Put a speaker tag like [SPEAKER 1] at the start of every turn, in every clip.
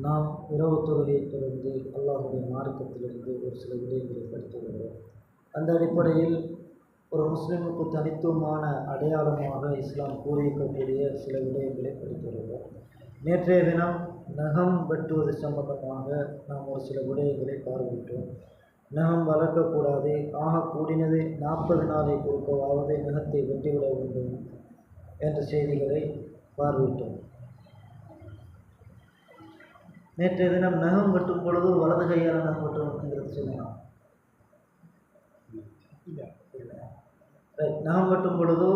[SPEAKER 1] நாம் இரவு தொழுகையை தொடர்ந்து அல்லாஹுடைய மார்க்கத்திலிருந்து ஒரு சில விடயங்களை படித்து வருகிறோம். அந்த அடிப்படையில் ஒரு முஸ்லீமுக்கு தனித்துவமான அடையாளமாக இஸ்லாம் கூறியிருக்கக்கூடிய சில விடயங்களை படித்து வருகிறோம். நேற்றைய தினம் நகம் வெட்டுவது சம்பந்தமாக நாம் ஒரு சில விடயங்களை பார்வையிட்டோம். நகம் வளர்க்கக்கூடாது, ஆக கூடினது 40 நாளை கொடுக்கவாவது நகத்தை வெட்டிவிட வேண்டும் என்ற செய்திகளை பார்வையிட்டோம். நேற்றைய தினம் நகம் வெட்டும் பொழுது வலது கையால் நகம் வெட்டணுங்கிறது சொல்லலாம். நகம் வெட்டும் பொழுது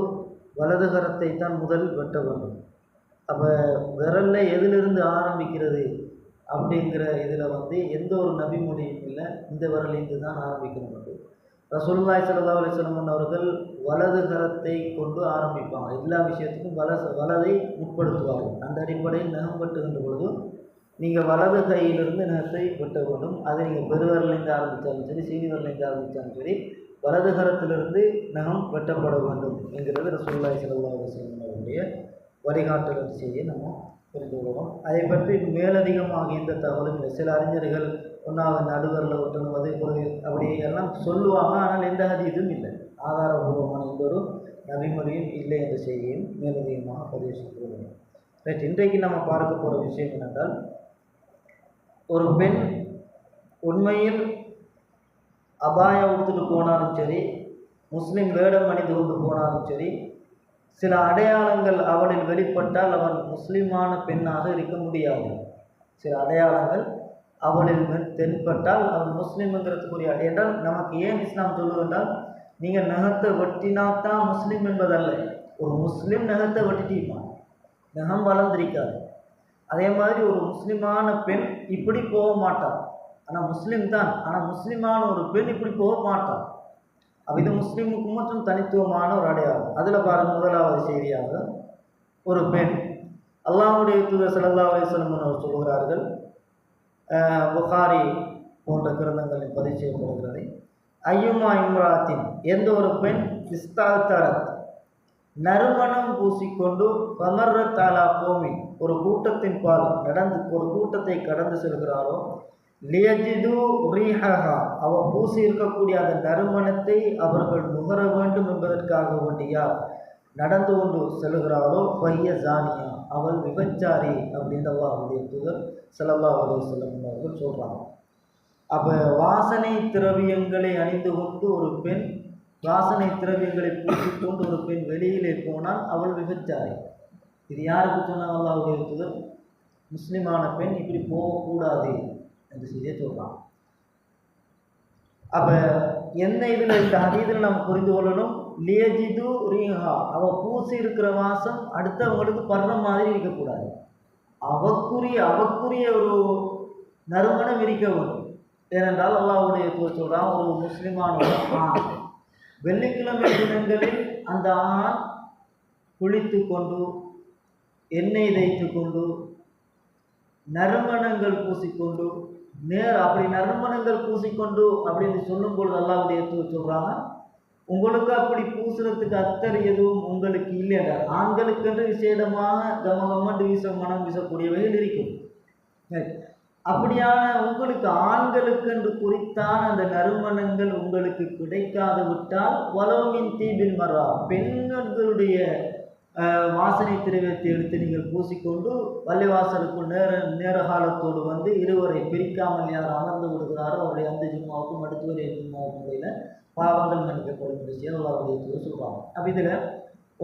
[SPEAKER 1] வலது கரத்தை தான் முதல் வெட்ட வேண்டும். அப்போ விரலில் எதிலிருந்து ஆரம்பிக்கிறது அப்படிங்கிற இதில் எந்த ஒரு நபிமொழியும் இல்லை. இந்த விரலிருந்து தான் ஆரம்பிக்கிறது. ரசூலுல்லாஹி ஸல்லல்லாஹு அலைஹி வஸல்லம் அவர்கள் வலது கரத்தை கொண்டு ஆரம்பிப்பாங்க. எல்லா விஷயத்துக்கும் வலதை முற்படுத்துவார்கள். அந்த அடிப்படையில் நகம் வெட்டுகின்ற பொழுது நீங்கள் வலது கையிலிருந்து நகத்தை வெட்ட வேண்டும். அதை நீங்கள் பெருவரிலிருந்து ஆரம்பித்தாலும் சரி, சீனி விரலிருந்து ஆரம்பித்தாலும் சரி, வலது கரத்திலிருந்து நகம் வெட்டப்பட வேண்டும் என்கிறது ரசூலுல்லாஹி ஸல்லல்லாஹு அலைஹி வஸல்லம் அவருடைய வழிகாட்டல் செய்தியை நம்ம புரிந்து கொள்வோம். அதை பற்றி மேலதிகமாக இந்த தகவலும் இல்லை. சில அறிஞர்கள் ஒன்றாவது நடுவரில் ஒட்டணும், அதே போல அப்படி எல்லாம் சொல்லுவாங்க. ஆனால் எந்த ஹதீஸும் இல்லை, ஆதாரபூர்வமான எந்த ஒரு நபிமொழியும் இல்லை என்ற செய்தியும் மேலதிகமாக பதிவு செய்து ரைட். இன்றைக்கு நம்ம பார்க்க போகிற விஷயம் என்னென்றால், ஒரு பெண் உண்மையில் அபாய உடுத்துட்டு போனாலும் சரி, முஸ்லீம் வேடம் அணிந்து கொண்டு போனாலும் சரி, சில அடையாளங்கள் அவளில் வெளிப்பட்டால் அவன் முஸ்லீமான பெண்ணாக இருக்க முடியாது. சில அடையாளங்கள் அவளில் தென்பட்டால் அவன் முஸ்லீம்ங்கிறதுக்குரிய என்றால் நமக்கு ஏன் இஸ்லாம் சொல்லுவென்றால், நீங்கள் நகத்தை வெட்டினாத்தான் முஸ்லீம் என்பதல்ல. ஒரு முஸ்லீம் நகத்தை வெட்டிட்டிருப்பான், நகம் வளர்ந்திருக்காது. அதே மாதிரி ஒரு முஸ்லீமான பெண் இப்படி போக மாட்டாள். ஆனால் முஸ்லீம் தான், ஆனால் முஸ்லீமான ஒரு பெண் இப்படி போக மாட்டாள். அப்போ இது முஸ்லீமுக்கு மட்டும் தனித்துவமான ஒரு அடையாளம். அதில் பாருங்க, முதலாவது செய்தியாக ஒரு பெண், அல்லாஹ்வுடைய தூதர் ஸல்லல்லாஹு அலைஹி வஸல்லம் அவர் சொல்கிறார்கள், புகாரி போன்ற கிரந்தங்களில் பதிவு செய்யப்படுகிறது, ஐயுமா இம்ராத்தின், எந்த ஒரு பெண் இஸ்தாத்தரத் நறுமணம் பூசிக்கொண்டு பமர்ரத்தாலா கோமி, ஒரு கூட்டத்தின் பால் ஒரு கூட்டத்தை கடந்து செல்கிறாரோ, லியஜிது ரீஹஹா, அவள் பூசி இருக்கக்கூடிய அந்த நறுமணத்தை அவர்கள் நுகர வேண்டும் என்பதற்காக வேண்டியா நடந்து கொண்டு செல்கிறாரோ, ஃபைய ஜானியா, அவள் விபச்சாரி அப்படின்னு அல்லாஹ்வுடைய தூதர் ஸல்லல்லாஹு அலைஹி வஸல்லம் அவர்கள் சொல்கிறாங்க. அப்போ வாசனை திரவியங்களை அணிந்து கொண்டு ஒரு பெண், வாசனை திரவியங்களை பூசிக்கொண்டு ஒரு பெண் வெளியிலே போனால் அவள் விபச்சாரி. இது யாருக்கு சொன்னாங்க? அல்லாஹ்வுடைய தூதர் முஸ்லிமான பெண் இப்படி போகக்கூடாது என்று செய்தியை சொல்கிறான். அப்போ என்ன இதில் இந்த ஹதீஸில் நம்ம புரிந்து கொள்ளணும், லியஜிது ரீஹா, அவள் பூசி இருக்கிற வாசம் அடுத்தவங்களுக்கு படுற மாதிரி இருக்கக்கூடாது. அவக்குரிய ஒரு நறுமணம் இருக்க வேண்டும். ஏனென்றால் அல்லாஹ்வுடைய தூதர் சொல்கிறான், ஒரு முஸ்லிமான ஆண் வெள்ளிக்கிழமை தினங்களில் அந்த ஆண் குளித்து கொண்டு எண்ணெய் தேய்த்து கொண்டு நறுமணங்கள் பூசிக்கொண்டு அப்படி நறுமணங்கள் பூசிக்கொண்டு அப்படின்னு சொல்லும் பொழுது அல்லாஹ்வுடைய தூதர் சொல்கிறாங்க, உங்களுக்கு அப்படி பூசுறதுக்கு அத்தர் எதுவும் உங்களுக்கு இல்லையா? ஆண்களுக்கென்று விசேடமாக கமகமண்டு மனம் வீசக்கூடியவைகள் இருக்கும். அப்படியான உங்களுக்கு ஆண்களுக்கென்று குறித்தான அந்த நறுமணங்கள் உங்களுக்கு கிடைக்காது விட்டால், வலவுமின் தீபின் மரா, பெண்களுடைய வாசனை திரவியத்தை எடுத்து நீங்கள் பூசிக்கொண்டு பள்ளிவாசலுக்கு நேர காலத்தோடு இருவரை பிரிக்காமல் யார் அமர்ந்து விடுகிறாரோ அவருடைய அந்த ஜும்மாவுக்கும் அடுத்து வரைய ஜும்மாவுக்கும் இடையில பாவங்கள் மன்னிக்கப்படும் விஷயம் அல்லாஹ்வுடைய தூதர் சொல்கிறாங்க. அப்போ இதில்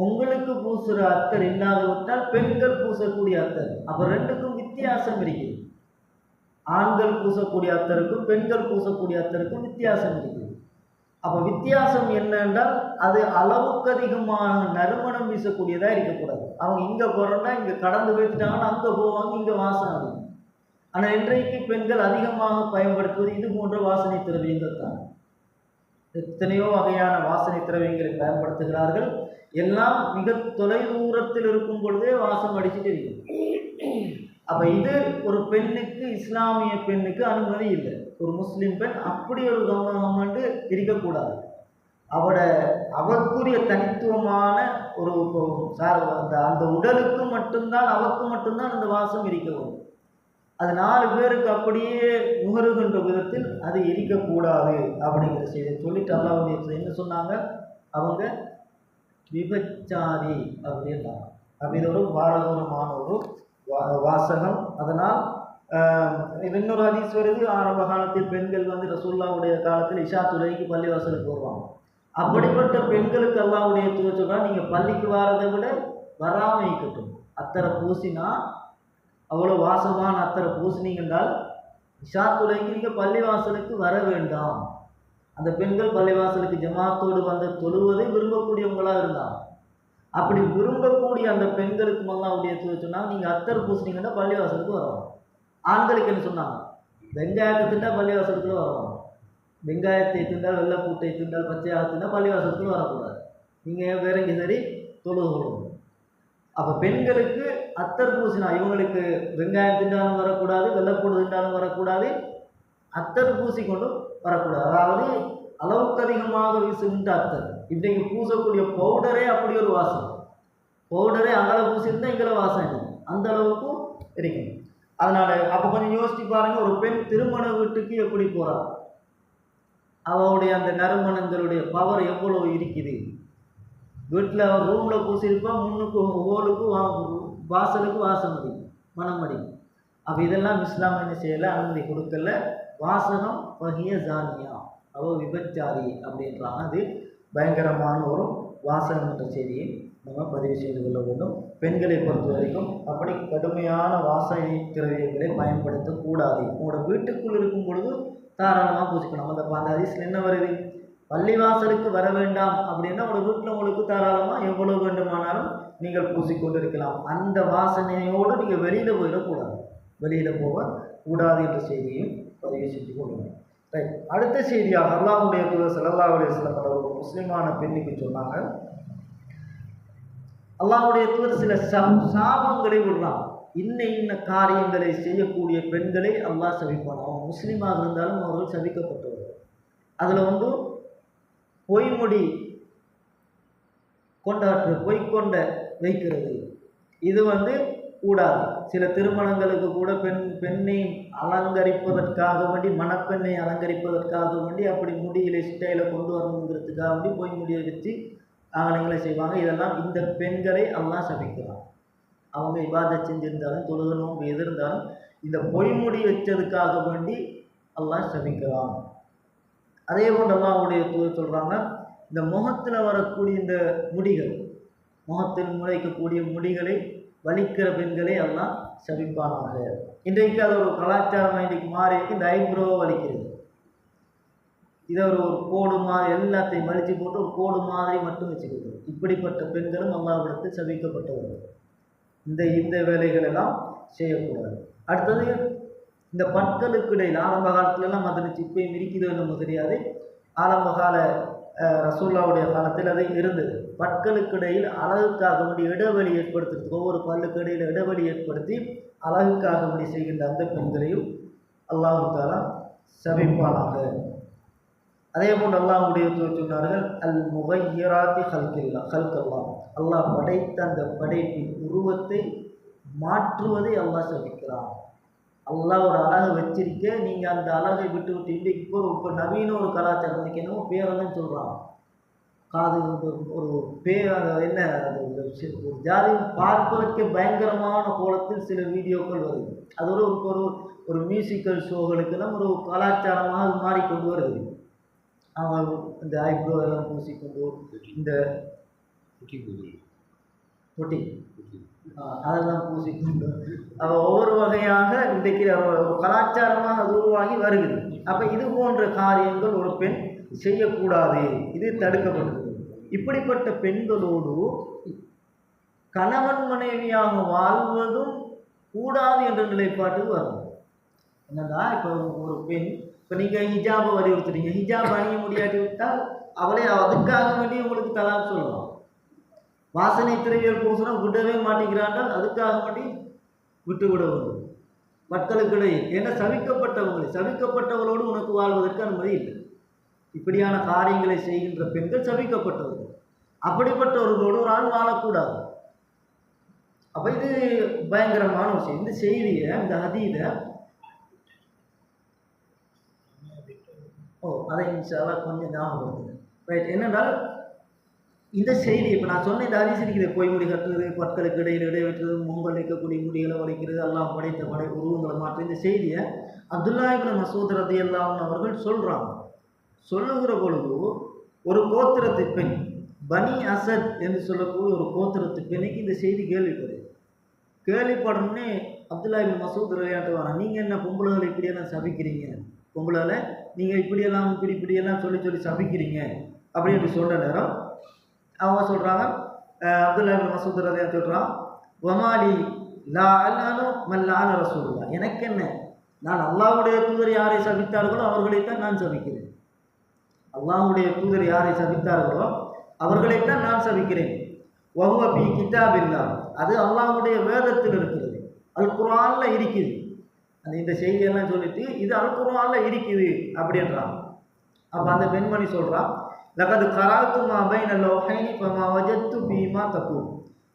[SPEAKER 1] உங்களுக்கு பூசுகிற அத்தர் இல்லாது விட்டால் பெண்கள் பூசக்கூடிய அத்தர், அப்போ ரெண்டுக்கும் வித்தியாசம் இருக்குது. ஆண்கள் பூசக்கூடிய அத்தருக்கும் பெண்கள் பூசக்கூடிய அத்தருக்கும் வித்தியாசம் இருக்குது. அப்போ வித்தியாசம் என்னென்றால், அது அளவுக்கு அதிகமான நறுமணம் வீசக்கூடியதாக இருக்கக்கூடாது. அவங்க இங்கே போகிறோன்னா இங்கே கடந்து போயிட்டாங்கன்னா அங்கே போவாங்க, இங்கே வாசனை அதிகம். ஆனால் இன்றைக்கு பெண்கள் அதிகமாக பயன்படுத்துவது இது போன்ற வாசனை திரவியங்கள் தான். எத்தனையோ வகையான வாசனை திரவியங்களை பயன்படுத்துகிறார்கள். எல்லாம் மிக தொலைதூரத்தில் இருக்கும் பொழுதே வாசம் அடிச்சுட்டு இருக்கு. அப்போ இது ஒரு பெண்ணுக்கு, இஸ்லாமிய பெண்ணுக்கு அனுமதி இல்லை. ஒரு முஸ்லீம் பெண் அப்படி ஒரு கவனமாண்டு இருக்கக்கூடாது. அவளுக்குரிய தனித்துவமான ஒரு அந்த உடலுக்கு மட்டும்தான், அவருக்கு மட்டும்தான் அந்த வாசம் இருக்க வேண்டும். அது 4 பேருக்கு அப்படியே நுகருகின்ற விதத்தில் அது எரிக்கக்கூடாது அப்படிங்கிற செய்தியை சொல்லிட்டு அல்லாஹ்வுடைய என்ன சொன்னாங்க, அவங்க விபச்சாரி அப்படின்றாங்க. அப்போ இது ஒரு பாரதூரமான ஒரு வாசகம். அதனால் இன்னொரு ஹதீஸ் வருது, ஆரம்ப காலத்தில் பெண்கள் வந்து ரசூலுல்லாஹ்வுடைய காலத்தில் இஷா தொழுகைக்கு பள்ளிவாசலுக்கு வருவாங்க. அப்படிப்பட்ட பெண்களுக்கு அல்லாஹ்வுடைய தூதர் சொல்றாங்க, நீங்கள் பள்ளிக்கு வாரதை விட வராமல் இருக்கட்டும். அத்தரை பூசினா அவ்வளோ வாசமான அத்தரை பூசினீங்கன்றால் இஷா தொழுகைக்கு நீங்கள் பள்ளிவாசலுக்கு வர வேண்டாம். அந்த பெண்கள் பள்ளிவாசலுக்கு ஜமாத்தோடு வந்து தொழுவதை விரும்பக்கூடியவங்களாக இருந்தாங்க. அப்படி விரும்பக்கூடிய அந்த பெண்களுக்கு அல்லாஹ்வுடைய தூதர் சொன்னாங்க, நீங்கள் அத்தர் பூசினீங்கன்னா பள்ளிவாசலுக்கு வரணும். ஆண்களுக்கு என்ன சொன்னாங்க, வெங்காயத்தை திண்டால் பள்ளிவாசலுக்குள்ள வரணும். வெங்காயத்தை திண்டால், வெள்ளைப்பூட்டை திண்டால், பச்சையாக திண்டால் பள்ளிவாசலுக்குள்ள வரக்கூடாது. நீங்கள் வேற எங்கே சரி தொழுது கொள்ளணும். அப்போ பெண்களுக்கு அத்தர் பூசினா இவங்களுக்கு வெங்காயம் திண்டாலும் வரக்கூடாது, வெள்ளைப்பூடு திண்டாலும் வரக்கூடாது, அத்தர் பூசி கொண்டும் வரக்கூடாது. அதாவது அளவுக்கு அதிகமாக வீசுகின்ற அத்தர். இன்றைக்கு பூசக்கூடிய பவுடரே அப்படி ஒரு வாசம். பவுடரே அங்கே பூசியிருந்தால் இங்கே வாசம் இல்லை, அந்த அளவுக்கு இருக்கும். அதனால் அப்போ கொஞ்சம் யோசிச்சு பாருங்கள், ஒரு பெண் திருமண வீட்டுக்கு எப்படி போகிறாள், அவளுடைய அந்த நறுமணங்களுடைய பவர் எவ்வளோ இருக்குது. வீட்டில் அவர் ரூமில் பூசியிருப்பா, முன்னுக்கு ஹோலுக்கு வாசலுக்கு வாசம் அடிக்கும், மனம் அடிக்கும். அப்போ இதெல்லாம் இஸ்லாம் என்ன செய்யலை, அனுமதி கொடுக்கல. வாசகம் வகிய ஜானியா, அவள் விபச்சாரி அப்படின்றாங்க. அது பயங்கரமான ஒரு வாசகம் என்ற செய்தியை நம்ம பதிவு செய்து கொள்ள வேண்டும். பெண்களை பொறுத்த வரைக்கும் அப்படி கடுமையான வாசனை திரவியங்களை பயன்படுத்தக்கூடாது. உங்களோட வீட்டுக்குள் இருக்கும் பொழுது தாராளமாக பூசிக்கணும். அந்த ஹதீஸ்ல என்ன வருது, பள்ளிவாசலுக்கு வர வேண்டாம் அப்படின்னா உங்களோட வீட்டில் உங்களுக்கு தாராளமாக எவ்வளவு வேண்டுமானாலும் நீங்கள் பூசிக்கொண்டு இருக்கலாம். அந்த வாசனையோடு நீங்கள் வெளியில் போயிடக்கூடாது, வெளியில் போக கூடாது என்ற செய்தியையும் பதிவு செஞ்சு கொள்ளுங்கள். ரைட். அடுத்த செய்தியாக அல்லாஹ்வுடைய தூதர் ஸல்லல்லாஹு அலைஹி வஸல்லம் ஒரு முஸ்லிமான பெண்ணுக்கு சொன்னாங்க, அல்லாஹ்வுடைய தூதர் சில சாபங்களை விடுறாங்க. இன்ன காரியங்களை செய்யக்கூடிய பெண்களை அல்லாஹ் சபிப்பான். அவங்க முஸ்லீமாக இருந்தாலும் அவர்கள் சபிக்கப்பட்டவர்கள். அதில் வந்து பொய்மொழி கொண்டாற்று, பொய்கொண்ட வைக்கிறது, இது வந்து கூடாது. சில திருமணங்களுக்கு கூட பெண்ணை அலங்கரிப்பதற்காக வேண்டி, மணப்பெண்ணை அலங்கரிப்பதற்காக வேண்டி அப்படி முடியில ஸ்டைலை கொண்டு வரணுங்கிறதுக்காக வேண்டி பொய்மொழியை வச்சு ஆகலங்களை செய்வாங்க. இதெல்லாம் இந்த பெண்களை அல்லாஹ் சபிக்கிறான். அவங்க இபாதத் செஞ்சிருந்தாலும் தொழுகை நோன்பு எதிர்ந்தாலும் இந்த பொய்மொழி வச்சதுக்காக வேண்டி அல்லாஹ் சபிக்கிறான். அதே போன்று அல்லாஹ்வுடைய தூதர் சொல்கிறாங்க, இந்த முகத்தில் வரக்கூடிய இந்த முடிகள், முகத்தில் முளைக்கக்கூடிய முடிகளை வலிக்கிற பெண்களை எல்லாம் சபிப்பானாக. இன்றைக்கு அது ஒரு கலாச்சாரமாக இன்றைக்கு மாறி இருக்கு. இந்த ஐப்ரோவை வலிக்கிறது, இதை ஒரு கோடு மாதிரி எல்லாத்தையும் வலிச்சு போட்டு ஒரு கோடு மாதிரி மட்டும் வச்சுக்கிறது. இப்படிப்பட்ட பெண்களும் அல்லாஹ்விடத்தில் சபிக்கப்பட்டவர்கள். இந்த வேலைகள் எல்லாம் செய்யக்கூடாது. அடுத்தது இந்த பற்களுக்கு இடையில் ஆரம்ப காலத்துலலாம் மதனிச்சு, இப்பயும் இருக்குதோ என்னமோ தெரியாது, ஆரம்ப கால ரசூலுல்லாஹ்வுடைய காலத்தில் அது இருந்தது. பற்களுக்கு இடையில் அழகுக்காக வேண்டி இடைவெளி ஏற்படுத்துறதுக்கு, ஒவ்வொரு பல்லுக்கு இடையில் இடைவெளி ஏற்படுத்தி அழகுக்காக வேண்டி செய்கின்ற அந்த பெண்களையும் அல்லாஹ் தஆலா சபிப்பானாக. அதே போன்று அல்லாஹ்வுடைய தூதர் சொன்னார்கள், அல் முகையிராத்தி ஹல்கல்லா, அல்லாஹ் படைத்த அந்த படைப்பின் உருவத்தை மாற்றுவதை அல்லாஹ் சபிக்கிறான். அல்லாஹ் ஒரு அழகை வச்சிருக்க, நீங்கள் அந்த அழகை விட்டு விட்டு இன்றைக்கு இப்போ நவீன ஒரு கலாச்சாரம், இன்றைக்கி என்னமோ பேரெல்லாம் சொல்கிறான், காது ஒரு என்ன ஒரு ஜாதி பார்ப்பதற்கு பயங்கரமான கோலத்தில் சில வீடியோக்கள் வருது. அது ஒரு மியூசிக்கல் ஷோகளுக்கெல்லாம் ஒரு கலாச்சாரமாக அது மாறிக்கொண்டு வருது. அவங்க இந்த ஐப்ரோ எல்லாம் பூசிக்கொண்டு இந்த பொட்டி அதெல்லாம் பூசிக்கொண்டு ஒவ்வொரு வகையாக இன்றைக்கு கலாச்சாரமாக அது உருவாகி வருகிறது. அப்போ இது போன்ற காரியங்கள் ஒரு பெண் செய்யக்கூடாது, இது தடுக்கப்பட்டது. இப்படிப்பட்ட பெண்களோடு கணவன் மனைவியாக வாழ்வதும் கூடாது என்ற நிலைப்பாட்டுக்கு வரணும். என்னன்னா, இப்போ ஒரு பெண், இப்போ நீங்கள் ஹிஜாபை வலியுறுத்துறீங்க, ஹிஜாப் அணிய முடியாட்டி விட்டால் அவளை அதுக்காக வேண்டி உங்களுக்கு தலாக் சொல்லலாம். வாசனை திரையல் பூசினா விடவே மாட்டேங்கிறாண்டால் அதுக்காக வேண்டி விட்டு விட வேண்டும். மக்களுக்கிடையே ஏன்னா சபிக்கப்பட்டவளோடு உனக்கு வாழ்வதற்கு அனுமதி இல்லை. இப்படியான காரியங்களை செய்கின்ற பெண்கள் சபிக்கப்பட்டவர்கள். அப்படிப்பட்டவர்களோடு ஒரு ஆண் வாழக்கூடாது. அப்போ இது பயங்கரமான விஷயம். இந்த செய்தியை, இந்த ஹதீதை அதை இன்ஷால்லா கொஞ்சம் ஞாபகம் ரைட். என்னென்றால் இந்த செய்தி இப்போ நான் சொன்ன இந்த ஹதீஸ் இருக்குது, பொய்முடி கட்டுறது, பற்களுக்கு இடையில் இடைவெட்டுறது, முகங்கள் வைக்கக்கூடிய முடிகளை உடைக்கிறது, எல்லாம் படைத்த உருவங்களை மாற்ற இந்த செய்தியை அப்துல்லா இப்னு மசூத் ரலியல்லாஹு அன்ஹு அவர்கள் சொல்கிறாங்க. சொல்லுகிற பொழுது ஒரு கோத்திரத்து பெண், பனி அசத் என்று சொல்லக்கூடிய ஒரு கோத்திரத்து பெண்ணுக்கு இந்த செய்தி கேள்விப்படணுன்னே அப்துல்லா இப்னு மசூத் ரலியல்லாஹு அன்ஹு வராங்க. நீங்கள் என்ன பொம்பளைகளை இப்படியெல்லாம் சபிக்கிறீங்க, பொம்பளைகளை நீங்கள் இப்படியெல்லாம் சொல்லி சபிக்கிறீங்க அப்படின்னு சொல்கிற நேரம் அவங்க சொல்கிறாங்க, அப்துல்லா இப்னு மசூத் ரலியல்லாஹு சொல்கிறான், வமாலி லா அல்லானு மல்லான ரசூலுல்லா, எனக்கு என்ன, நான் அல்லாஹ்வுடைய தூதர் யாரை சபித்தார்களோ அவர்களைத்தான் நான் சபிக்கிறேன். அல்லாஹ்வுடைய தூதர் யாரை சபித்தார்களோ அவர்களைத்தான் நான் சபிக்கிறேன். வஹுவ ஃபீ கிதாபில்லாஹ், அது அல்லாஹ்வுடைய வேதத்தில் இருக்கிறது, அல் குர்ஆனில் இருக்குது. அந்த இந்த செய்தியெல்லாம் சொல்லிட்டு இது அல் குர்ஆனில் இருக்குது அப்படின்றான். அப்போ அந்த பெண்மணி சொல்கிறான், லகது கராத்து மா பைன லௌஹைனி ஃபமா வஜத்து ஃபீமா தகூல்,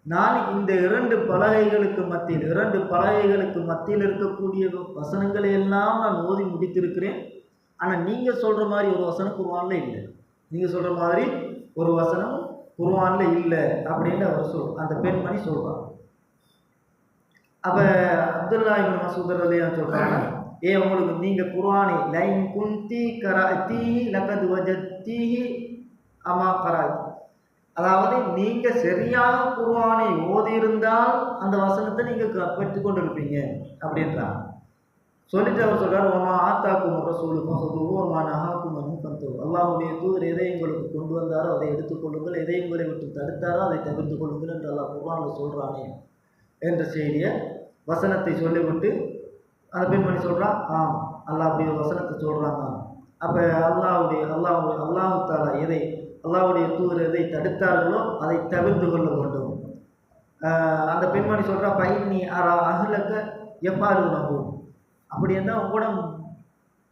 [SPEAKER 1] நான் இந்த இரண்டு பலகைகளுக்கு மத்தியில் இருக்கக்கூடிய வசனங்களை எல்லாம் நான் ஓதி முடித்திருக்கிறேன். ஆனால் நீங்கள் சொல்கிற மாதிரி ஒரு வசனம் குர்ஆனில் இல்லை, நீங்கள் சொல்கிற மாதிரி ஒரு வசனம் குர்ஆனில் இல்லை அப்படின்னு அந்த பெண்மணி சொல்கிறான். அப்போ அப்துல்லா இப்னு மசூத் ரலியல்லாஹு சொல்கிறாங்க, உங்களுக்கு நீங்கள் குர்ஆனை லைன் குந்தி கராத்தீஹி லகத் வஜத்தீஹி அமா கராத், அதாவது நீங்கள் சரியாக குர்ஆனை ஓதியிருந்தால் அந்த வசனத்தை நீங்கள் பெற்றுக்கொண்டிருப்பீங்க அப்படின்றாங்க. சொல்லிட்டு அவர் சொல்கிறார், ஒமா ஆத்தாக்கும் ரசூலுமா சொல்லுவோ ஒமா நஹாக்கும் அனுப்பந்தோ, அல்லாஹ்வுடைய தூதர் எதை உங்களுக்கு கொண்டு வந்தாரோ அதை எடுத்துக்கொள்ளுங்கள், எதை உங்களை விட்டு தடுத்தாரோ அதை தவிர்த்து கொள்ளுங்கள் என்று அல்லாஹ் குர்ஆனில் சொல்கிறானே என்ற செய்தியை வசனத்தை சொல்லிவிட்டு அந்த பெண்மணி சொல்கிறான், அல்லாஹ் அப்படி ஒரு வசனத்தை சொல்கிறாங்க. அப்போ அல்லாஹு தாலா அல்லாஹ்வுடைய தூதர் எதை தடுத்தார்களோ அதை தவிர்த்து கொள்ள வேண்டும். அந்த பெண்மணி சொல்கிறா, பைனி அரா அஹ்லக எப்பாரு நம்பும், அப்படி என்ன உங்களோட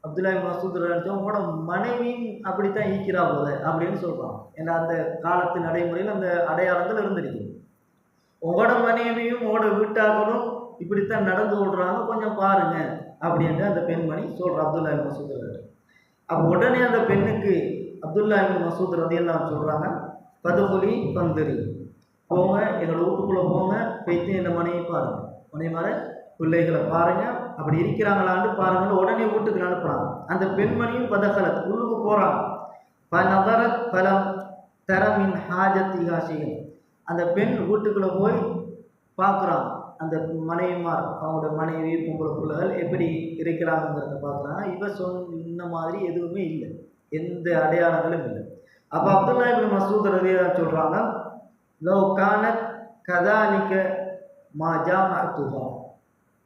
[SPEAKER 1] அப்துல்லா இப்னு மசூத் உங்களோட மனைவியும் அப்படித்தான் ஈக்கிறா போல அப்படின்னு சொல்கிறான். ஏன்னா அந்த காலத்து நடைமுறையில் அந்த அடையாளங்கள் இருந்திருக்கு. உங்களோட மனைவியும் உங்களோட வீட்டார்களும் இப்படித்தான் நடந்து கொள்கிறாங்க, கொஞ்சம் பாருங்க அப்படின்னு அந்த பெண்மணி சொல்கிறான் அப்துல்லா இப்னு மசூத். அப்போ உடனே அந்த பெண்ணுக்கு அப்துல்லா இப்னு மசூத் ரலியல்லாஹு சொல்கிறாங்க, பதுகுலி பந்தரி, போங்க எங்களோட வீட்டுக்குள்ளே போங்க, போய்த்து இந்த மனைவி பாருங்கள், மனைவிமார பிள்ளைகளை பாருங்கள், அப்படி இருக்கிறாங்களான்னு பாருங்கன்னு உடனே வீட்டுக்கு அனுப்புகிறாங்க. அந்த பெண்மணியும் பதகலத் உள்ளுக்கு போகிறாங்க. பலவரத் பலம் தரமின் ஹாஜத் இகாசிகள், அந்த பெண் வீட்டுக்குள்ளே போய் பார்க்குறாங்க அந்த மனைவிமார், அவங்களோட மனைவி பொம்பளை பிள்ளைகள் எப்படி இருக்கிறாங்கிறத பார்க்குறாங்க. இவ சொன்ன மாதிரி எதுவுமே இல்லை, எந்த அடையாளங்களும் இல்லை. அப்போ அப்துல்லா இப்னு மசூத் ரலியல்லாஹு சொல்கிறாங்க, லோ கானத் கதாலிக மா ஜாமஅத்துஹா,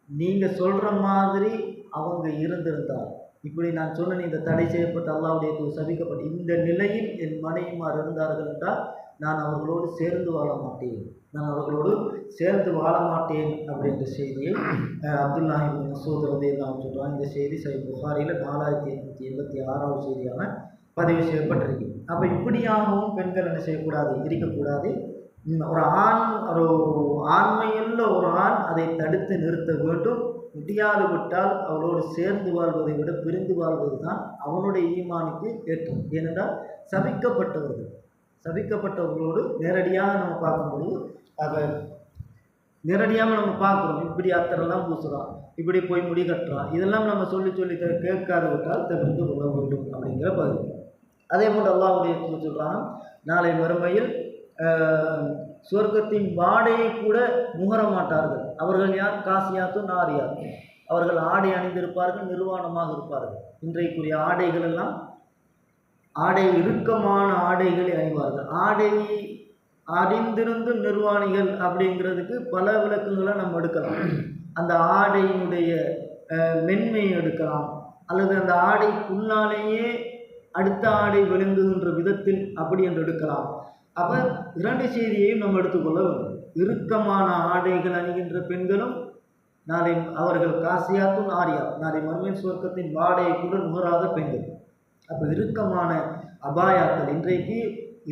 [SPEAKER 1] நீங்கள் சொல்கிற மாதிரி அவங்க இருந்திருந்தால், இப்படி நான் சொன்ன இந்த தடை செய்யப்பட்ட அல்லாஹ்வுடைய சபிக்கப்பட்ட இந்த நிலையில் என் மனைவிமார் இருந்தார்கள் என்றால் நான் அவர்களோடு சேர்ந்து வாழ மாட்டேன் அப்படின்ற செய்தியை அப்துல்லா இப்னு மசூத் ரலியல்லாஹு சொல்கிறாங்க. இந்த செய்தி சஹீஹ் புகாரியில் 4886வது செய்தியாக பதிவு செய்யப்பட்டிருக்கு. அப்போ இப்படியாகவும் பெண்கள் என்ன செய்யக்கூடாது, இருக்கக்கூடாது. ஒரு ஆண்மையுள்ள ஒரு ஆண் அதை தடுத்து நிறுத்த வேண்டும். முடியாது விட்டால் அவளோடு சேர்ந்து வாழ்வதை விட பிரிந்து வாழ்வது தான் அவனுடைய ஈமானுக்கு ஏற்றம். ஏனென்றால் சபிக்கப்பட்டவர்களோடு நேரடியாக நம்ம பார்க்கும்பொழுது அதை நேரடியாக நம்ம பார்க்குறோம், இப்படி அத்தரெல்லாம் பூசுகிறான், இப்படி போய் முடி கட்டுறான், இதெல்லாம் நம்ம சொல்லி கேட்காத விட்டால் தவிர்த்து கொள்ள வேண்டும் அப்படிங்கிற பதிவு. அதே போன்று அல்லாஹ்வுடைய சொல்கிறான், நாளை மறுமையில் சொர்க்கத்தின் வாடையை கூட முகர மாட்டார்கள். அவர்கள் யார்? காசியாத்து நாரியாத்து, அவர்கள் ஆடை அணிந்திருப்பார்கள், நிர்வாணமாக இருப்பார்கள். இன்றைக்குரிய ஆடைகள் எல்லாம் இறுக்கமான ஆடைகளை அணிவார்கள். ஆடையை அறிந்திருந்து நிர்வாணிகள் அப்படிங்கிறதுக்கு பல விளக்கங்களை நம்ம எடுக்கலாம். அந்த ஆடையினுடைய மென்மையை எடுக்கலாம், அல்லது அந்த ஆடைக்குள்ளாலேயே அடுத்த ஆடை விளங்குகின்ற விதத்தில் அப்படி என்று எடுக்கலாம். அப்போ இரண்டு செய்தியையும் நம்ம எடுத்துக்கொள்ள வேண்டும். இறுக்கமான ஆடைகள் அணிகின்ற பெண்களும் நாளை அவர்கள் காசியாத்தும் ஆரியா, நாளை மறுமையின் சுவர்க்கத்தின் வாடையை கூட நுகராத பெண்கள். அப்போ இறுக்கமான அபாயாக்கள் இன்றைக்கு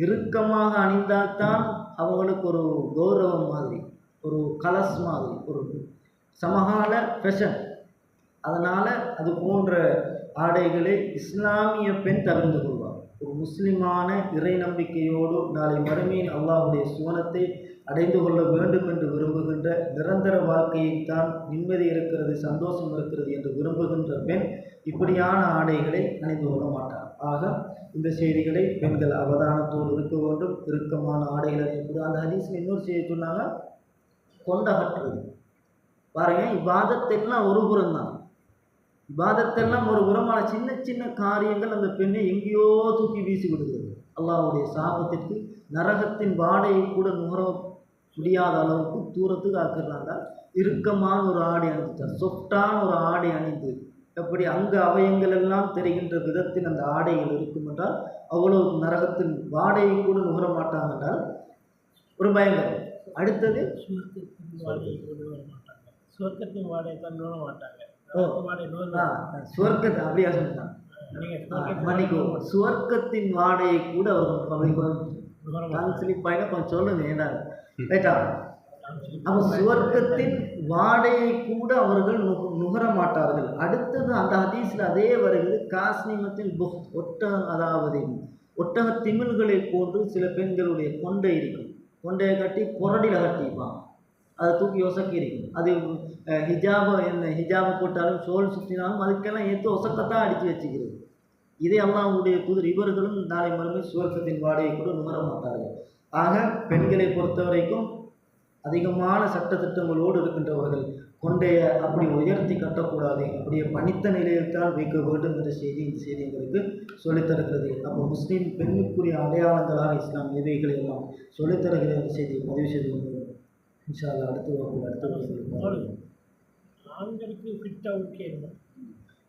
[SPEAKER 1] இறுக்கமாக அணிந்தால்தான் அவங்களுக்கு ஒரு கௌரவம் மாதிரி, ஒரு கலர்ஸ் மாதிரி ஒரு சமகால ஃபேஷன். அதனால் அது போன்ற ஆடைகளை இஸ்லாமிய பெண் தவிர்த்து கொள்வார். ஒரு முஸ்லிமான இறை நம்பிக்கையோடு நாளை மறுமையின் அல்லாஹ்வுடைய சுவனத்தை அடைந்து கொள்ள வேண்டும் என்று விரும்புகின்ற, நிரந்தர வாழ்க்கையைத்தான் நிம்மதி இருக்கிறது, சந்தோஷம் இருக்கிறது என்று விரும்புகின்ற பெண் இப்படியான ஆடைகளை அணிந்து கொள்ள மாட்டார். ஆக இந்த செய்திகளை பெண்கள் அவதானத்தோடு இருக்க வேண்டும். இறுக்கமான ஆடைகளை அணிவது. அந்த ஹதீஸில் இன்னொரு செய்தி சொன்னாங்க, கொண்டகற்றுறது. பாருங்க, இபாதத்தெல்லாம் ஒரு புறம் தான், இபாதத்தெல்லாம் ஒரு புறமான சின்ன சின்ன காரியங்கள் அந்த பெண்ணை எங்கேயோ தூக்கி வீசி விடுகிறது. அல்லாஹ்வுடைய சாபத்திற்கு நரகத்தின் வாடையை கூட நுகர முடியாத அளவுக்கு தூரத்துக்கு ஆக்குறாங்க. இறுக்கமான ஒரு ஆடை அணிந்துட்டார், சொட்டான ஒரு ஆடை அணிந்து எப்படி அங்கு அவயங்கள் எல்லாம் தெரிகின்ற விதத்தில் அந்த ஆடைகள் இருக்கும் என்றால் அவ்வளவு நரகத்தின் வாடையை கூட நுகர மாட்டாங்க என்றால் ஒரு பயங்கரம். அடுத்தது
[SPEAKER 2] சுவர்க்கத்தின் வாடையை தான் நுகர மாட்டாங்க.
[SPEAKER 1] சுவர்க்கத்தை அப்படியா சொன்னாங்க, மன்னிக்கோ, சுவர்க்கத்தின் வாடையை கூட அவர்கள் ஸ்லிப்பாயினா கொஞ்சம் சொல்லுங்க ஏன்னா ரைட்டா. அப்போ சுவர்க்கத்தின் வாடையை கூட அவர்கள் நுகர மாட்டார்கள். அடுத்தது அந்த ஹதீஸில் அதே வருகிறது, காஸ்னிமத்தின் ஒட்டகம், அதாவது ஒட்டக திமில்களை போன்று சில பெண்களுடைய கொண்டை இருக்கும். கொண்டையை கட்டி புரடியில் கட்டிப்பாங்க, அதை தூக்கி ஒசக்கி இருக்கும். அது ஹிஜாபை போட்டாலும் சோல் சுற்றினாலும் அதுக்கெல்லாம் ஏற்று ஒசக்கத்தான் அடித்து வச்சுக்கிறது. இதே அல்லாஹ்வுடைய தூதர் இவர்களும் நாளை மறுமை சுவர்க்கத்தின் வாடையை கூட நுகர மாட்டார்கள். ஆக பெண்களை பொறுத்த வரைக்கும் அதிகமான சட்டத்திட்டங்களோடு இருக்கின்றவர்கள் கொண்டையை அப்படி உயர்த்தி கட்டக்கூடாது, அப்படியே பணித்த நிலையில்தான் வைக்க வேண்டும் என்ற செய்தி இந்த செய்தி எங்களுக்கு சொல்லித்தருகிறது. அப்போ முஸ்லீம் பெண்ணுக்குரிய அடையாளங்களாக இஸ்லாம் எவைகளை எல்லாம் சொல்லித்தருகிற என்ற செய்தியை பதிவு செய்து கொண்டு இன்ஷா அல்லாஹ் அடுத்த
[SPEAKER 2] ஆண்களுக்கு ஃபிட்டாக உடுக்கையிலும்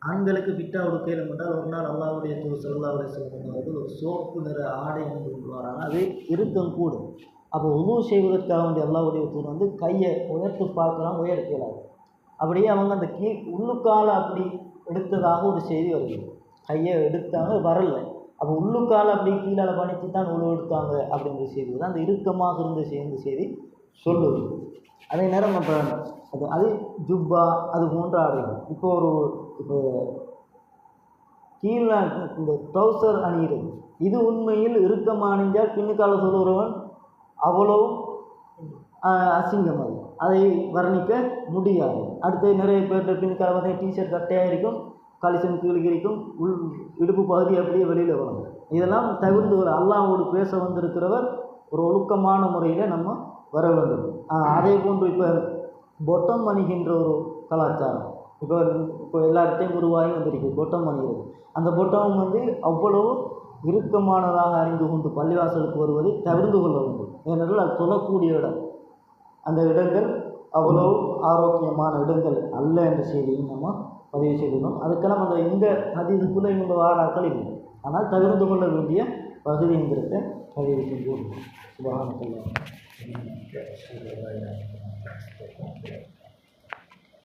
[SPEAKER 1] ஆண்களுக்கு ஃபிட்டாக உடுக்கையிலும் என்றால் ஒரு நாள் அல்லாஹ்வுடைய தூதர் ஸல்லல்லாஹு அலைஹி வஸல்லம் அவர்கள் ஒரு சோப்பு நிற ஆடை ஒன்று கொண்டு வராங்க. அது இறுக்கம் கூடும். அப்போ உது செய்வதற்காக வேண்டிய அல்லாஹ்வுடைய தூதர் கையை உயர்த்து பார்க்கலாம், உயர்த்தலாது. அப்படியே அவங்க அந்த உள்ளுக்கால அப்படி எடுத்ததாக ஒரு செய்தி வருது. கையை எடுத்தாங்க வரல, அப்போ உள்ளுக்கால அப்படி கீழே பணித்து தான் உழு எடுத்தாங்க அப்படிங்கிற செய்தி தான் அந்த இறுக்கமாக இருந்த செய்தி சொல்லுது. அதே நேரம் நம்ம அது ஜுப்பா அது போன்ற ஆடைகள். இப்போ கீழே இந்த ட்ரௌசர் அணிகிறது, இது உண்மையில் இறுக்கமாக அணிஞ்சால் பின்னுக்கால சொல்லுறவன் அவ்வளோ அசிங்கம், அதை வர்ணிக்க முடியாது. அடுத்து நிறைய பேர் பின்னுக்கால பார்த்தீங்கன்னா டிஷர்ட் கட்டையாக இருக்கும், கலிசன் கீழே இருக்கும், இடுப்பு பகுதி அப்படியே வெளியில் வரும். இதெல்லாம் தவிர்த்து ஒரு அல்லாஹ்வோடு பேச வந்திருக்கிறவர் ஒரு ஒழுக்கமான முறையில் நம்ம வர வேண்டும். அதே போன்று இப்போ பொட்டம் அணிகின்ற ஒரு கலாச்சாரம் இப்போ எல்லார்கிட்டையும் உருவாகி வந்திருக்கு. பொட்டம் அணிகிறது, அந்த பொட்டம் அவ்வளோ இறுக்கமானதாக அறிந்து கொண்டு பள்ளிவாசலுக்கு வருவதை தவிர்த்து கொள்ள வேண்டும். ஏனென்றால் அது சொல்லக்கூடிய இடம், அந்த இடங்கள் அவ்வளோ ஆரோக்கியமான இடங்கள் அல்ல என்ற செய்தியும் நம்ம பதிவு செய்துள்ளோம். அதுக்கெல்லாம் அந்த இந்த ஹதீஸுக்குள்ளே இந்த வாராக்கள் இல்லை, ஆனால் தவிர்த்து கொள்ள வேண்டிய பகுதிங்கிறத பதிவு செஞ்சு சுபஹானல்லாஹ்.